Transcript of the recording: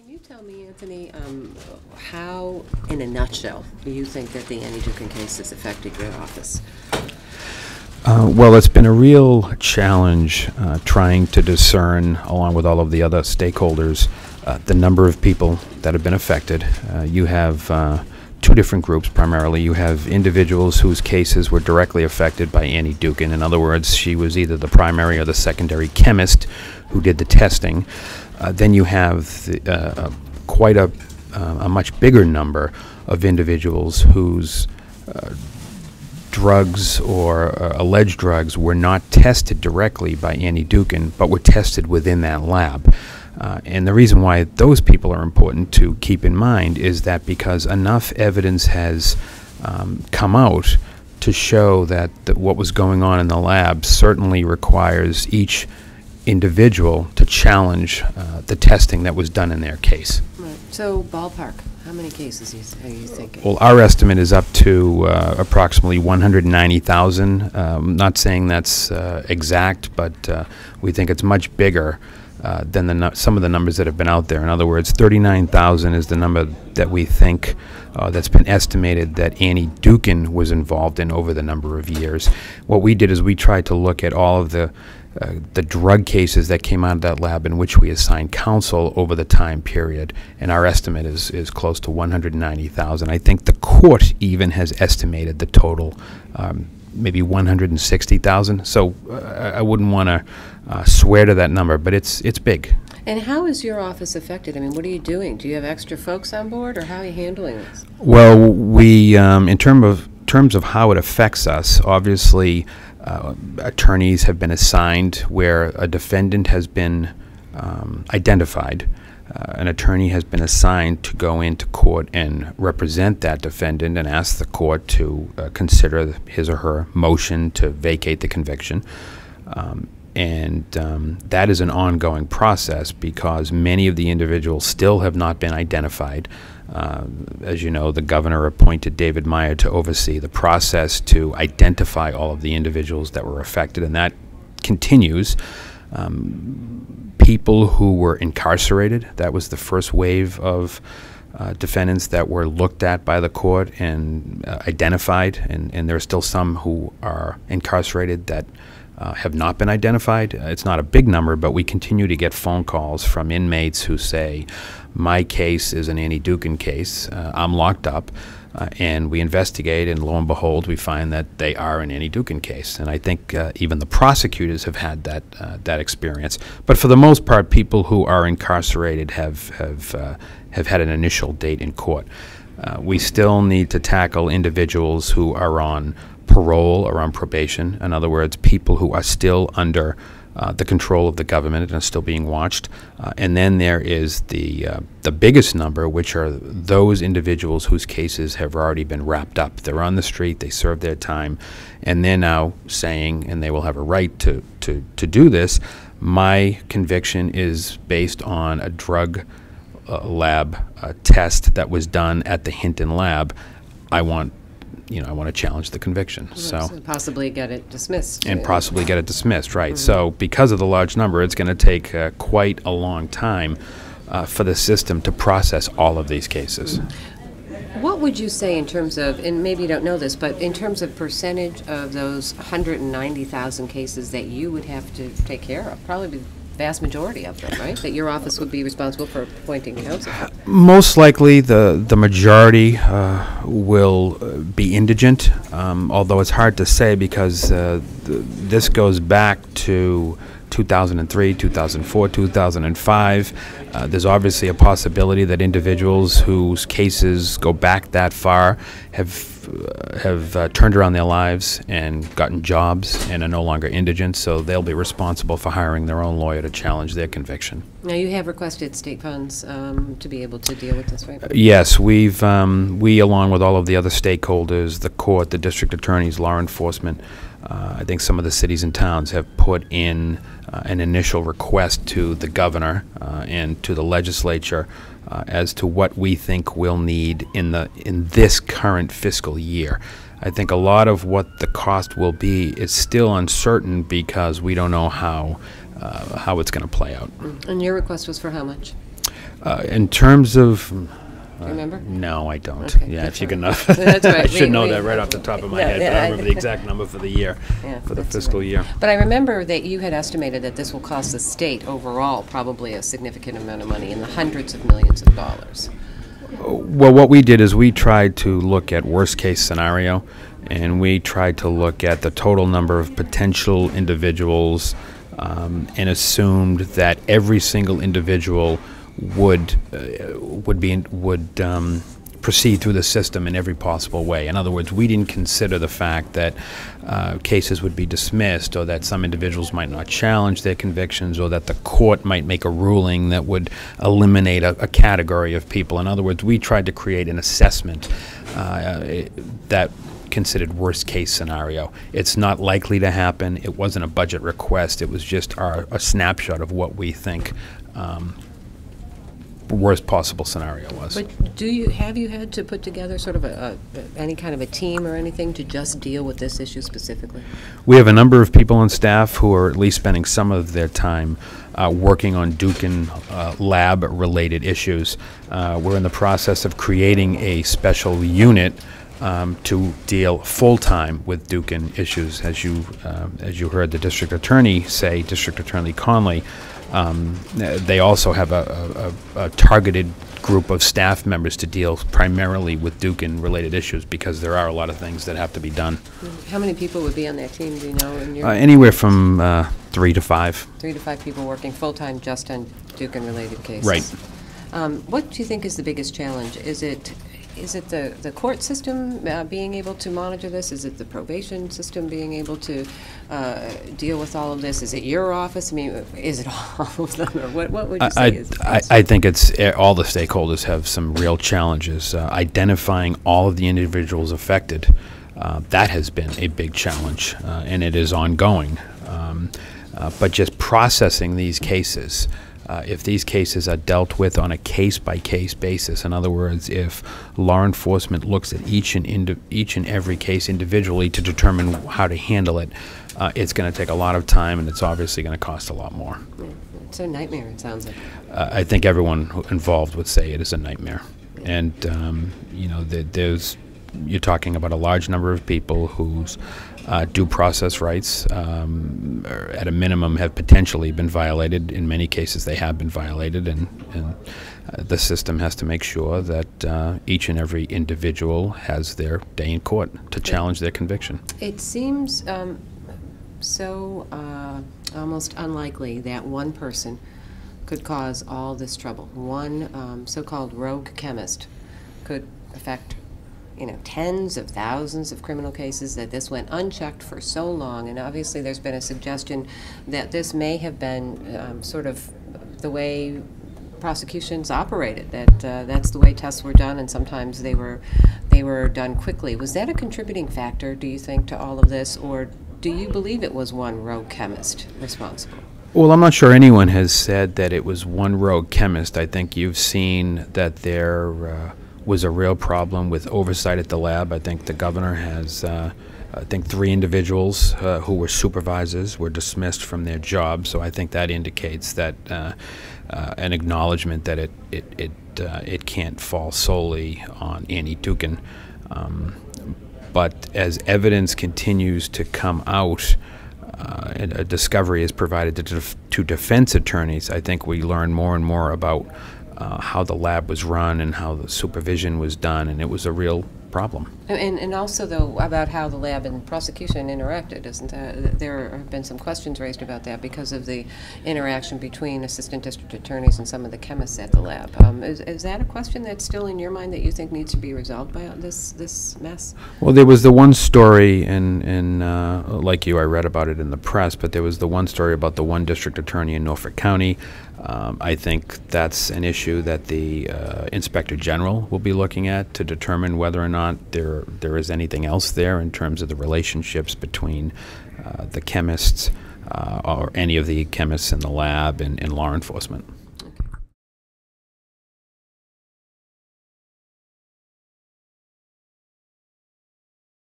Can you tell me, Anthony, how, in a nutshell, do you think that the Annie Dookhan case has affected your office? Well, it's been a real challenge trying to discern, along with all of the other stakeholders, the number of people that have been affected. You have two different groups primarily. You have individuals whose cases were directly affected by Annie Dookhan. In other words, she was either the primary or the secondary chemist who did the testing. Then you have quite a much bigger number of individuals whose drugs or alleged drugs were not tested directly by Annie Dookhan, but were tested within that lab. And the reason why those people are important to keep in mind is that because enough evidence has come out to show that what was going on in the lab certainly requires each individual to challenge the testing that was done in their case. Right. So, ballpark, how many cases are you thinking? Well, our estimate is up to approximately 190,000. Not saying that's exact, but we think it's much bigger than some of the numbers that have been out there. In other words, 39,000 is the number that we think that's been estimated that Annie Dookhan was involved in over the number of years. What we did is we tried to look at all of the drug cases that came out of that lab in which we assigned counsel over the time period, and our estimate is close to 190,000. I think the court even has estimated the total maybe 160,000. So I wouldn't want to swear to that number, but it's big. And how is your office affected? I mean, what are you doing? Do you have extra folks on board, or how are you handling this? Well, we, in terms of how it affects us, obviously attorneys have been assigned where a defendant has been identified. An attorney has been assigned to go into court and represent that defendant and ask the court to consider his or her motion to vacate the conviction. That is an ongoing process because many of the individuals still have not been identified. As you know, the governor appointed David Meyer to oversee the process to identify all of the individuals that were affected, and that continues. People who were incarcerated, that was the first wave of defendants that were looked at by the court and identified, and there are still some who are incarcerated that have not been identified. It's not a big number, but we continue to get phone calls from inmates who say, my case is an Annie Dookhan case, I'm locked up, and we investigate, and lo and behold, we find that they are an Annie Dookhan case. And I think even the prosecutors have had that experience. But for the most part, people who are incarcerated have had an initial date in court. We still need to tackle individuals who are on parole or on probation. In other words, people who are still under the control of the government and are still being watched. And then there is the biggest number, which are those individuals whose cases have already been wrapped up. They're on the street, they served their time, and they're now saying, and they will have a right to do this, my conviction is based on a drug lab test that was done at the Hinton lab. I want to challenge the conviction. So possibly get it dismissed. And possibly get it dismissed, right. So because of the large number, it's going to take quite a long time for the system to process all of these cases. What would you say in terms of, and maybe you don't know this, but in terms of percentage of those 190,000 cases that you would have to take care of? Probably the vast majority of them, right? That your office would be responsible for appointing counsel? Most likely the majority will be indigent, although it's hard to say because this goes back to 2003, 2004, 2005. There's obviously a possibility that individuals whose cases go back that far have turned around their lives and gotten jobs and are no longer indigent, so they'll be responsible for hiring their own lawyer to challenge their conviction. Now, you have requested state funds to be able to deal with this, right? Yes, we, along with all of the other stakeholders, the court, the district attorneys, law enforcement, I think some of the cities and towns have put in an initial request to the governor and to the legislature as to what we think we'll need in this current fiscal year. I think a lot of what the cost will be is still uncertain because we don't know how it's going to play out. And your request was for how much? In terms of... Do you remember? No, I don't. Okay, Yeah, that's if you can... That's right. I should know We- that right off the top of my Yeah, head, but I yeah, don't remember the exact number for the year, Yeah, for the that's fiscal right. year. But I remember that you had estimated that this will cost the state overall probably a significant amount of money, in the hundreds of millions of dollars. Well, what we did is we tried to look at worst-case scenario, and we tried to look at the total number of potential individuals, and assumed that every single individual would proceed through the system in every possible way. In other words, we didn't consider the fact that cases would be dismissed, or that some individuals might not challenge their convictions, or that the court might make a ruling that would eliminate a category of people. In other words, we tried to create an assessment that considered worst case scenario. It's not likely to happen. It wasn't a budget request. It was just a snapshot of what we think worst possible scenario was. But have you had to put together sort of any kind of a team or anything to just deal with this issue specifically? We have a number of people on staff who are at least spending some of their time working on Dookhan lab-related issues. We're in the process of creating a special unit to deal full-time with Dookhan issues. As you heard the district attorney say, District Attorney Conley, they also have a targeted group of staff members to deal primarily with Dookhan-related issues, because there are a lot of things that have to be done. How many people would be on that team, do you know? Anywhere from 3 to 5. 3 to 5 people working full-time just on Dookhan-related cases. Right. What do you think is the biggest challenge? Is it the court system being able to monitor this? Is it the probation system being able to deal with all of this? Is it your office? I mean, is it all of them? Or what would you say is the answer? I think it's all the stakeholders have some real challenges. Identifying all of the individuals affected, that has been a big challenge, and it is ongoing. But just processing these cases, if these cases are dealt with on a case-by-case basis, in other words, if law enforcement looks at each and every case individually to determine how to handle it, it's going to take a lot of time, and it's obviously going to cost a lot more. It's a nightmare, it sounds like. I think everyone involved would say it is a nightmare. And, you know, you're talking about a large number of people whose due process rights, at a minimum, have potentially been violated. In many cases, they have been violated, and the system has to make sure that each and every individual has their day in court to challenge their conviction. It seems so almost unlikely that one person could cause all this trouble. One so-called rogue chemist could affect, you know, tens of thousands of criminal cases, that this went unchecked for so long. And obviously there's been a suggestion that this may have been sort of the way prosecutions operated, that that's the way tests were done, and sometimes they were done quickly. Was that a contributing factor, do you think, to all of this, or do you believe it was one rogue chemist responsible? Well, I'm not sure anyone has said that it was one rogue chemist. I think you've seen that there was a real problem with oversight at the lab. I think the governor has, I think 3 individuals who were supervisors were dismissed from their jobs. So I think that indicates that an acknowledgement that it can't fall solely on Annie Dookhan. But as evidence continues to come out, and a discovery is provided to defense attorneys, I think we learn more and more about how the lab was run and how the supervision was done, and it was a real problem. And also, though, about how the lab and prosecution interacted, isn't there have been some questions raised about that because of the interaction between assistant district attorneys and some of the chemists at the lab. Is that a question that's still in your mind that you think needs to be resolved by this mess? Well, there was the one story, and like you, I read about it in the press, but there was the one story about the one district attorney in Norfolk County. I think that's an issue that the Inspector General will be looking at to determine whether or not there is anything else there in terms of the relationships between the chemists or any of the chemists in the lab and law enforcement.